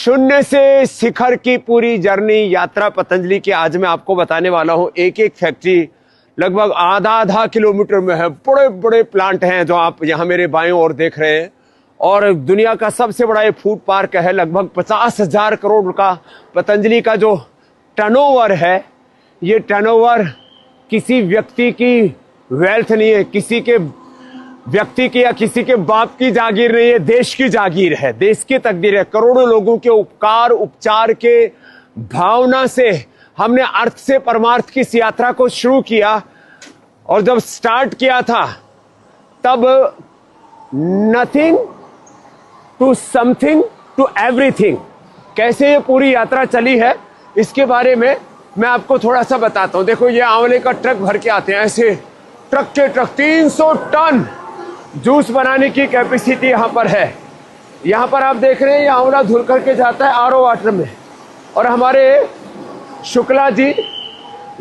शून्य से शिखर की पूरी जर्नी यात्रा पतंजलि की आज मैं आपको बताने वाला हूं। एक एक फैक्ट्री लगभग आधा किलोमीटर में है। बड़े बड़े प्लांट हैं जो आप यहां मेरे बाएं ओर देख रहे हैं। और दुनिया का सबसे बड़ा ये फूड पार्क है। लगभग 50,000 करोड़ का पतंजलि का जो टर्नओवर है, ये टर्नओवर किसी व्यक्ति की वेल्थ नहीं है, किसी के व्यक्ति की या किसी के बाप की जागीर नहीं है, देश की जागीर है, देश की तकदीर है। करोड़ों लोगों के उपकार उपचार के भावना से हमने अर्थ से परमार्थ की इस यात्रा को शुरू किया। और जब स्टार्ट किया था तब nothing to something to everything, कैसे ये पूरी यात्रा चली है इसके बारे में मैं आपको थोड़ा सा बताता हूं। देखो, ये आंवले का ट्रक भर के आते हैं, ऐसे ट्रक के ट्रक 300 टन जूस बनाने की कैपेसिटी यहां पर है। यहां पर आप देख रहे हैं ये आंवला धुल करके जाता है आरओ वाटर में। और हमारे शुक्ला जी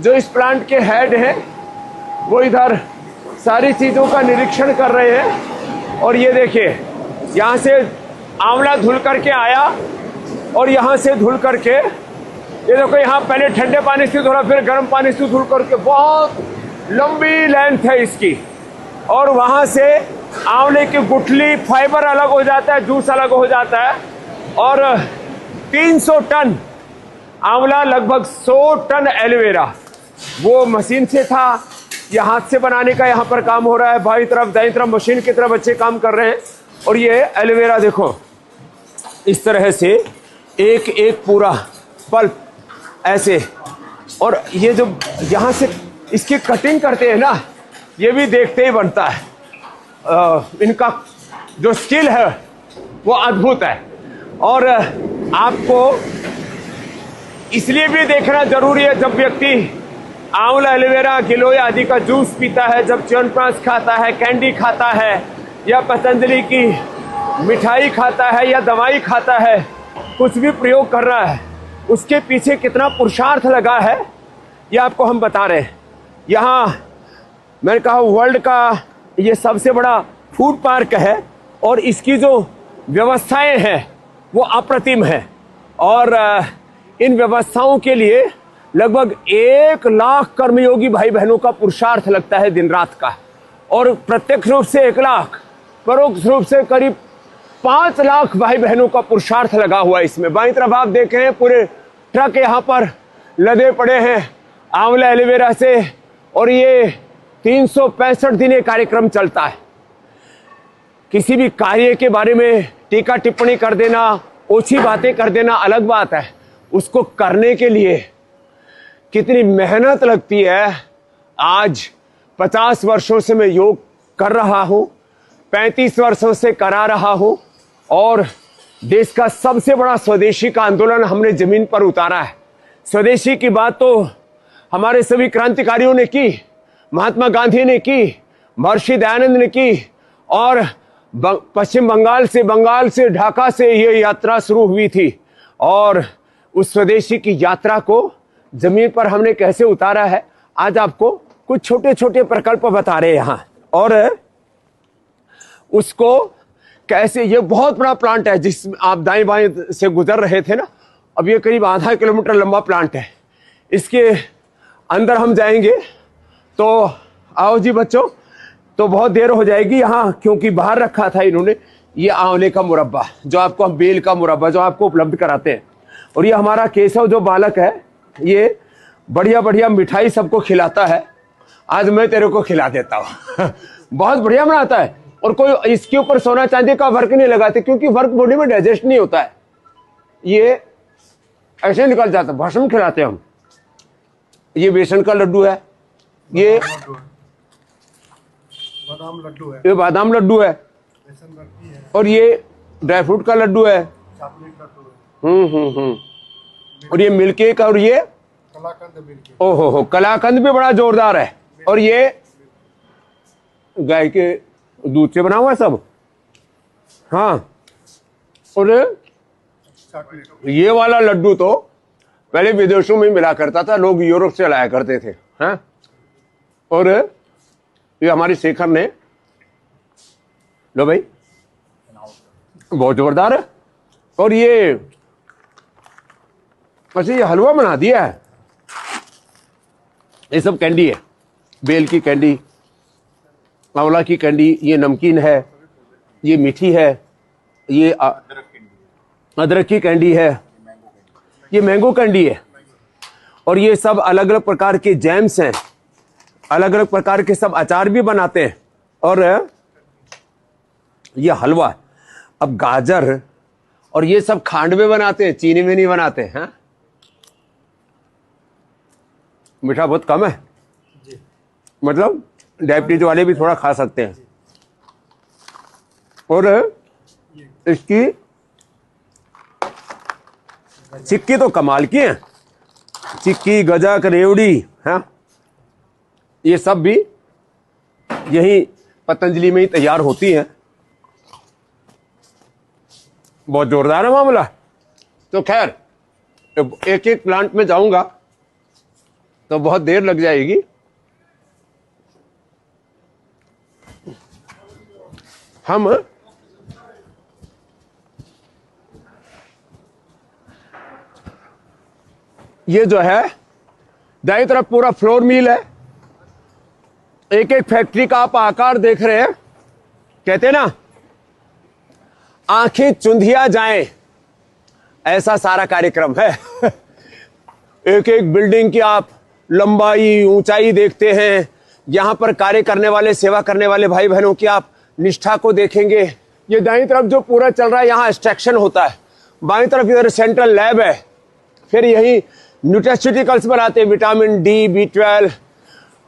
जो इस प्लांट के हेड हैं, वो इधर सारी चीजों का निरीक्षण कर रहे हैं। और ये देखिए, यहां से आंवला धुल करके आया और यहां से धुल करके, ये देखो, यहाँ पहले ठंडे पानी से धुला, फिर गर्म पानी से धुल करके, बहुत लंबी लेंथ है इसकी। और वहां से आंवले की गुठली फाइबर अलग हो जाता है, जूस अलग हो जाता है। और 300 टन आंवला, लगभग 100 टन एलोवेरा वो मशीन से था, या हाथ से बनाने का यहाँ पर काम हो रहा है। बाई तरफ दाई तरफ मशीन की तरफ बच्चे काम कर रहे हैं। और ये एलोवेरा देखो, इस तरह से एक एक पूरा पल्प ऐसे। और ये जो यहाँ से इसकी कटिंग करते हैं ना, ये भी देखते ही बनता है। इनका जो स्किल है वो अद्भुत है। और आपको इसलिए भी देखना जरूरी है, जब व्यक्ति आंवला एलोवेरा गिलोय आदि का जूस पीता है, जब च्यवनप्राश खाता है, कैंडी खाता है, या पतंजलि की मिठाई खाता है, या दवाई खाता है, कुछ भी प्रयोग कर रहा है, उसके पीछे कितना पुरुषार्थ लगा है ये आपको हम बता रहे हैं। यहाँ मैंने कहा वर्ल्ड का ये सबसे बड़ा फूड पार्क है और इसकी जो व्यवस्थाएं हैं वो अप्रतिम है। और इन व्यवस्थाओं के लिए लगभग 1 लाख कर्मयोगी भाई बहनों का पुरुषार्थ लगता है दिन रात का। और प्रत्यक्ष रूप से 1 लाख, परोक्ष रूप से करीब 5 लाख भाई बहनों का पुरुषार्थ लगा हुआ है इसमें। बाईं तरफ आप देखें, पूरे ट्रक यहाँ पर लदे पड़े हैं आंवला एलोवेरा से। और ये 365 दिन ये कार्यक्रम चलता है। किसी भी कार्य के बारे में टीका टिप्पणी कर देना, ओछी बातें कर देना अलग बात है, उसको करने के लिए कितनी मेहनत लगती है। आज 50 वर्षों से मैं योग कर रहा हूं, 35 वर्षों से करा रहा हूं। और देश का सबसे बड़ा स्वदेशी का आंदोलन हमने जमीन पर उतारा है। स्वदेशी की बात तो हमारे सभी क्रांतिकारियों ने की, महात्मा गांधी ने की, महर्षि दयानंद ने की। और पश्चिम बंगाल से ढाका से ये यात्रा शुरू हुई थी। और उस स्वदेशी की यात्रा को जमीन पर हमने कैसे उतारा है, आज आपको कुछ छोटे छोटे प्रकल्प बता रहे हैं यहाँ। और उसको कैसे, ये बहुत बड़ा प्लांट है जिस आप दाएं बाएं से गुजर रहे थे ना, अब ये करीब आधा किलोमीटर लंबा प्लांट है। इसके अंदर हम जाएंगे तो आओ जी बच्चों, तो बहुत देर हो जाएगी यहाँ, क्योंकि बाहर रखा था इन्होंने ये आंवले का मुरब्बा, जो आपको हम बेल का मुरब्बा जो आपको उपलब्ध कराते हैं। और ये हमारा केशव जो बालक है, ये बढ़िया बढ़िया मिठाई सबको खिलाता है। आज मैं तेरे को खिला देता हूँ बहुत बढ़िया बनाता है। और कोई इसके ऊपर सोना चांदी का वर्क नहीं लगाते, क्योंकि वर्क बॉडी में डाइजेस्ट नहीं होता है, ये ऐसे निकल जाता है। भस्म खिलाते हैं हम। ये बेसन का लड्डू है, ये बादाम लड्डू है, ये बादाम लड्डू है, और ये ड्राई फ्रूट का लड्डू है, चॉकलेट लड्डू है। और ये मिल्क केक, और ये कलाकंद मिल्क केक। ओहो हो, कलाकंद भी बड़ा जोरदार है। और ये गाय के दूध से बना हुआ है सब। हाँ, और ये वाला लड्डू तो पहले विदेशों में मिला करता था, लोग यूरोप से लाया करते थे। हाँ, और ये हमारी शेखर ने, लो भाई, बहुत जोरदार है। और ये अच्छा, ये हलवा बना दिया है। ये सब कैंडी है, बेल की कैंडी, आंवला की कैंडी, ये नमकीन है, ये मीठी है, ये अदरक की कैंडी है, ये मैंगो कैंडी है, और ये सब अलग अलग प्रकार के जैम्स हैं, अलग अलग प्रकार के सब अचार भी बनाते हैं। और ये हलवा, अब गाजर और ये सब खांड में बनाते हैं, चीनी में नहीं बनाते हैं। मीठा बहुत कम है, मतलब डायबिटीज वाले भी थोड़ा खा सकते हैं। और इसकी चिक्की तो कमाल की है, चिक्की, गजक, रेवड़ी, है, ये सब भी यही पतंजलि में ही तैयार होती है। बहुत जोरदार है मामला। तो खैर, एक एक प्लांट में जाऊंगा तो बहुत देर लग जाएगी। हम ये जो है दाईं तरफ पूरा फ्लोर मिल है। एक एक फैक्ट्री का आप आकार देख रहे हैं, कहते हैं ना आंखें चुंधिया जाएं, ऐसा सारा कार्यक्रम है। एक एक बिल्डिंग की आप लंबाई, ऊंचाई देखते हैं। यहां पर कार्य करने वाले, सेवा करने वाले भाई बहनों की आप निष्ठा को देखेंगे। ये दाईं तरफ जो पूरा चल रहा है, यहां एक्सट्रैक्शन होता है। बाईं तरफ इधर सेंट्रल लैब है। फिर यही न्यूट्रास्यूटिकल्स बनाते हैं, विटामिन डी, B12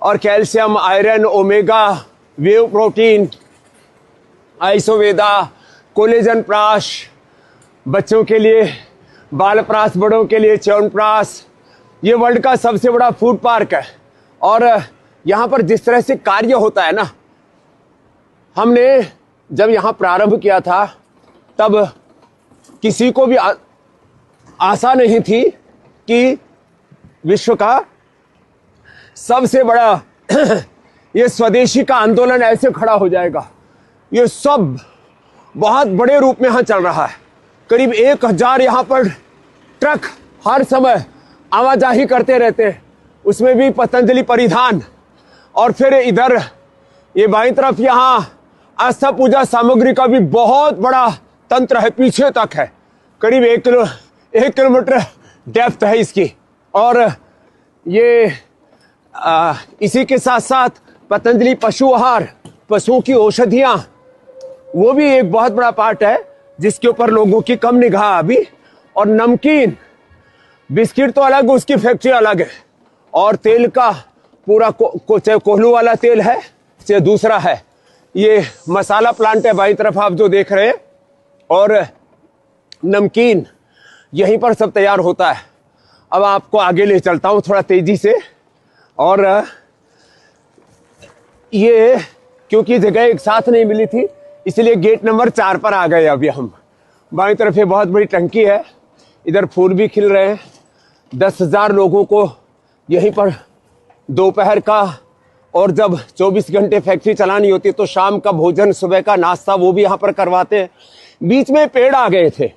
और calcium, iron, omega, whey protein, आइसोवेदा, कोलेजन प्राश, बच्चों के लिए बाल प्राश, बड़ों के लिए च्यवनप्राश। ये वर्ल्ड का सबसे बड़ा फूड पार्क है। और यहाँ पर जिस तरह से कार्य होता है ना, हमने जब यहाँ प्रारंभ किया था तब किसी को भी आशा नहीं थी कि विश्व का सबसे बड़ा ये स्वदेशी का आंदोलन ऐसे खड़ा हो जाएगा। ये सब बहुत बड़े रूप में यहाँ चल रहा है। करीब 1000 यहाँ पर ट्रक हर समय आवाजाही करते रहते हैं, उसमें भी पतंजलि परिधान। और फिर इधर ये बाईं तरफ यहाँ आस्था पूजा सामग्री का भी बहुत बड़ा तंत्र है, पीछे तक है, करीब 1 किलोमीटर डेप्थ है इसकी। और ये इसी के साथ साथ पतंजलि पशु आहार, पशुओं की औषधियां, वो भी एक बहुत बड़ा पार्ट है जिसके ऊपर लोगों की कम निगाह अभी। और नमकीन, बिस्किट तो अलग, उसकी फैक्ट्री अलग है। और तेल का पूरा चाहे कोल्हू वाला तेल है चाहे दूसरा है, ये मसाला प्लांट है बाईं तरफ आप जो देख रहे हैं। और नमकीन यहीं पर सब तैयार होता है। अब आपको आगे ले चलता हूं थोड़ा तेजी से। और ये क्योंकि जगह एक साथ नहीं मिली थी, इसलिए गेट नंबर 4 पर आ गए अभी हम। बाईं तरफ ये बहुत बड़ी टंकी है, इधर फूल भी खिल रहे हैं। 10,000 लोगों को यहीं पर दोपहर का, और जब 24 घंटे फैक्ट्री चलानी होती है तो शाम का भोजन, सुबह का नाश्ता, वो भी यहाँ पर करवाते हैं। बीच में पेड़ आ गए थे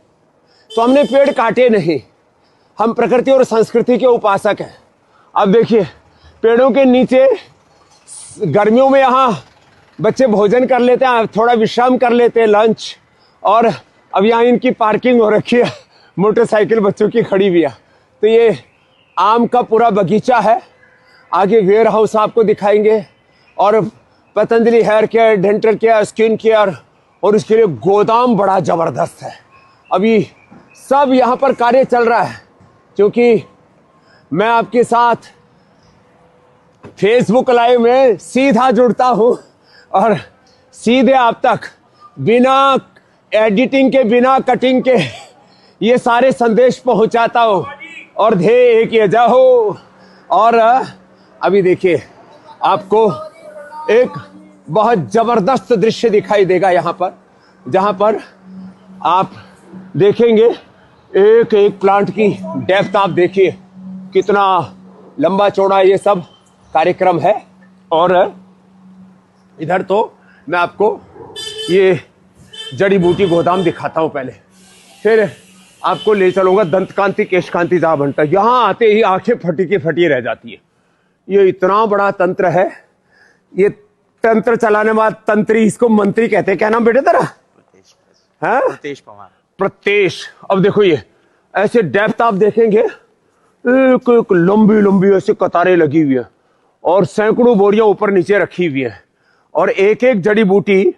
तो हमने पेड़ काटे नहीं। हम प्रकृति और संस्कृति के उपासक हैं। अब देखिए, पेड़ों के नीचे गर्मियों में यहाँ बच्चे भोजन कर लेते हैं, थोड़ा विश्राम कर लेते हैं, लंच। और अब यहाँ इनकी पार्किंग हो रखी है, मोटरसाइकिल बच्चों की खड़ी हुई है। तो ये आम का पूरा बगीचा है। आगे वेयर हाउस आपको दिखाएंगे, और Patanjali hair care, dental care, skin care, और उसके लिए गोदाम बड़ा जबरदस्त है। अभी सब यहाँ पर कार्य चल रहा है। क्योंकि मैं आपके साथ फेसबुक लाइव में सीधा जुड़ता हूँ और सीधे आप तक बिना एडिटिंग के, बिना कटिंग के ये सारे संदेश पहुंचाता हूँ। और ध्येय एक ये जाओ। और अभी देखिए, आपको एक बहुत जबरदस्त दृश्य दिखाई देगा यहाँ पर, जहाँ पर आप देखेंगे एक एक प्लांट की डेप्थ। आप देखिए कितना लंबा चौड़ा ये सब कार्यक्रम है। और इधर तो मैं आपको ये जड़ी बूटी गोदाम दिखाता हूँ पहले, फिर आपको ले चलूंगा दंत कांति केश कांति जहां बनता है। यहां आते ही आंखें फटी की फटी रह जाती है। ये इतना बड़ा तंत्र है। ये तंत्र चलाने वाला तंत्री, इसको मंत्री कहते हैं। क्या नाम बेटे तेरा? है प्रतेश पवार। प्रतेश। अब देखो ये ऐसे डेप्थ आप देखेंगे, एक एक लंबी लंबी ऐसे कतारें लगी हुई है और सैकड़ों बोरियां ऊपर नीचे रखी हुई है और एक एक जड़ी बूटी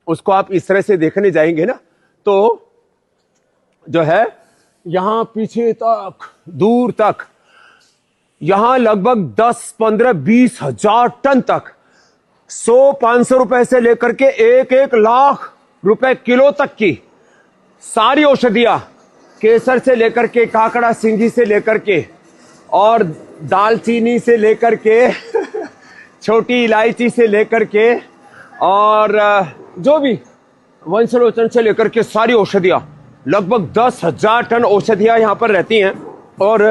उसको आप इस तरह से देखने जाएंगे ना तो जो है यहां पीछे तक दूर तक यहां लगभग 10, 15, 20 हजार टन तक 100-500 रुपए से लेकर के 1-1 लाख रुपए किलो तक की सारी औषधियां, केसर से लेकर के काकड़ा सिंगी से लेकर के और दालचीनी से लेकर के छोटी इलायची से लेकर के और जो भी वंशलोचन से लेकर के सारी औषधियां, लगभग 10,000 टन औषधियां यहां पर रहती हैं। और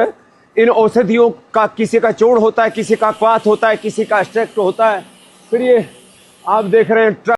इन औषधियों का किसी का जोड़ होता है, किसी का क्वाथ होता है, किसी का स्ट्रेक्ट होता है। फिर ये आप देख रहे हैं ट्रक